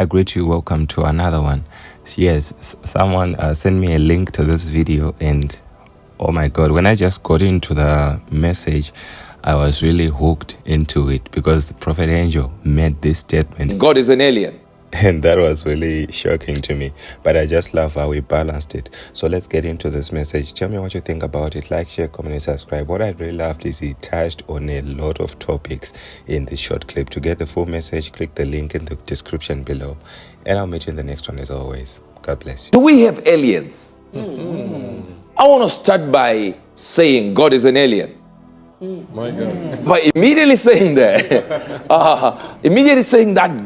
I greet you. Welcome to another one. Yes, someone sent me a link to this video, and oh my God, when I just got into the message, I was really hooked into it because Prophet Angel made this statement. God is an alien. And that was really shocking to me. But I just love how we balanced it. So let's get into this message. Tell me what you think about it. Like, share, comment, and subscribe. What I really loved is he touched on a lot of topics in this short clip. To get the full message, click the link in the description below. And I'll meet you in the next one as always. God bless you. Do we have aliens? I want to start by saying God is an alien. My God. But immediately saying that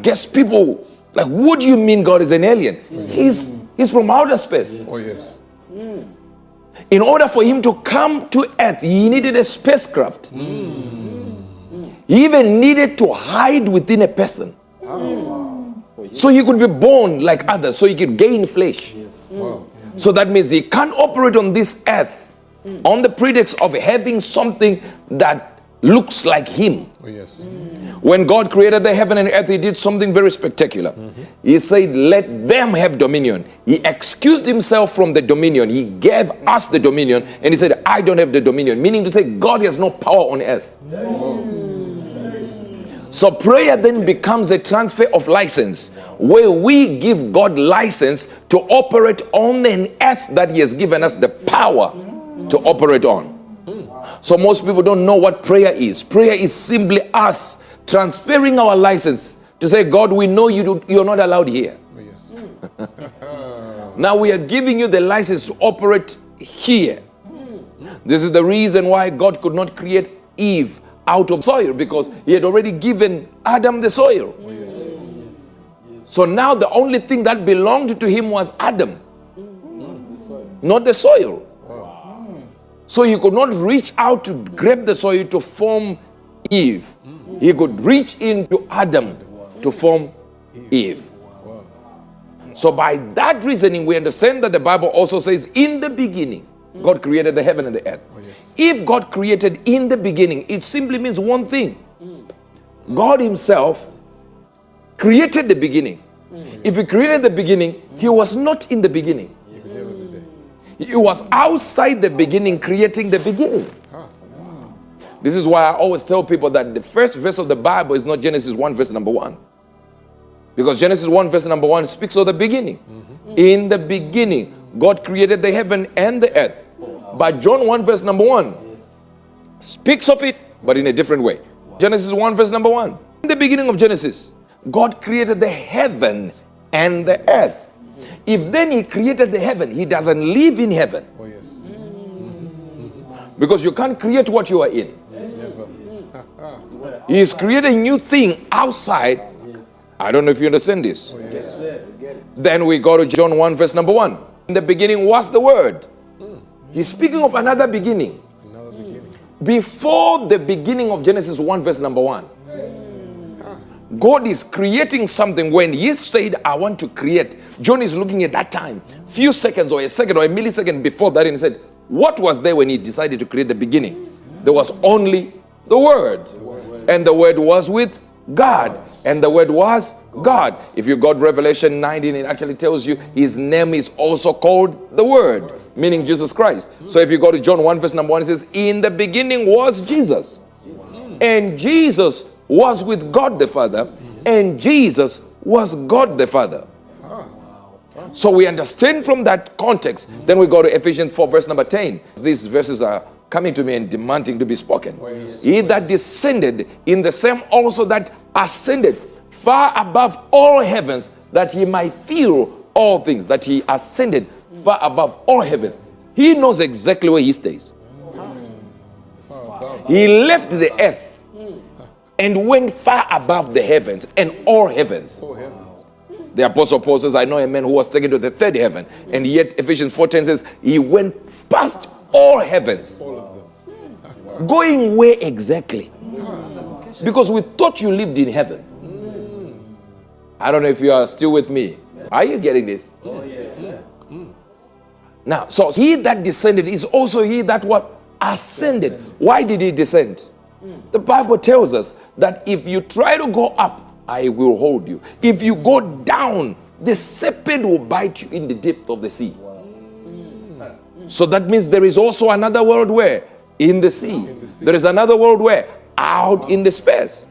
gets people like, what do you mean God is an alien? He's from outer space. Oh, yes. In order for him to come to earth, he needed a spacecraft. He even needed to hide within a person. So he could be born like others, so he could gain flesh. Wow. So that means he can't operate on this earth on the pretext of having something that looks like him. Oh, yes. When God created the heaven and earth, he did something very spectacular. He said, let them have dominion. He excused himself from the dominion. He gave us the dominion, and he said, I don't have the dominion. Meaning to say, God has no power on earth. So prayer then becomes a transfer of license, where we give God license to operate on an earth that he has given us the power to operate on. So most people don't know what prayer is. Prayer is simply us transferring our license to say, God, we know you're not allowed here. Oh, yes. Now we are giving you the license to operate here. This is the reason why God could not create Eve out of soil, because he had already given Adam the soil. Oh, yes. So now the only thing that belonged to him was Adam, not the soil. So he could not reach out to grab the soil to form Eve. He could reach into Adam to form Eve. So by that reasoning, we understand that the Bible also says, in the beginning, God created the heaven and the earth. If God created in the beginning, it simply means one thing. God himself created the beginning. If he created the beginning, he was not in the beginning. He was outside the beginning, creating the beginning. This is why I always tell people that the first verse of the Bible is not Genesis 1 verse number 1. Because Genesis 1 verse number 1 speaks of the beginning. In the beginning, God created the heaven and the earth. But John 1 verse number 1 speaks of it, but in a different way. Genesis 1 verse number 1. In the beginning of Genesis, God created the heaven and the earth. If then he created the heaven, he doesn't live in heaven. Oh, yes. Because you can't create what you are in. He is creating a new thing outside. I don't know if you understand this. Then we go to John 1 verse number 1. In the beginning was the Word. He's speaking of another beginning. Before the beginning of Genesis 1 verse number 1. God is creating something. When he said, I want to create, John is looking at that time, few seconds or a second or a millisecond before that, and he said, what was there when he decided to create the beginning? There was only the Word. And the Word was with God. And the Word was God. If you got Revelation 19, it actually tells you his name is also called the Word, meaning Jesus Christ. So if you go to John 1 verse number 1, it says, in the beginning was Jesus. And Jesus was with God the Father, and Jesus was God the Father. So we understand from that context. Then we go to Ephesians 4 verse number 10. These verses are coming to me and demanding to be spoken. He that descended, in the same also that ascended far above all heavens, that he might fill all things. That he ascended far above all heavens. He knows exactly where he stays. He left the earth and went far above the heavens and all heavens. The Apostle Paul says, I know a man who was taken to the third heaven, and yet Ephesians 4:10 says he went past all heavens. Going where exactly? Because we thought you lived in heaven. I don't know if you are still with me. Are you getting this? Now, so he that descended is also he that what? Ascended. Why did he descend? The Bible tells us that if you try to go up, I will hold you. If you go down, the serpent will bite you in the depth of the sea. So that means there is also another world where? In the sea. There is another world where? Out in the space.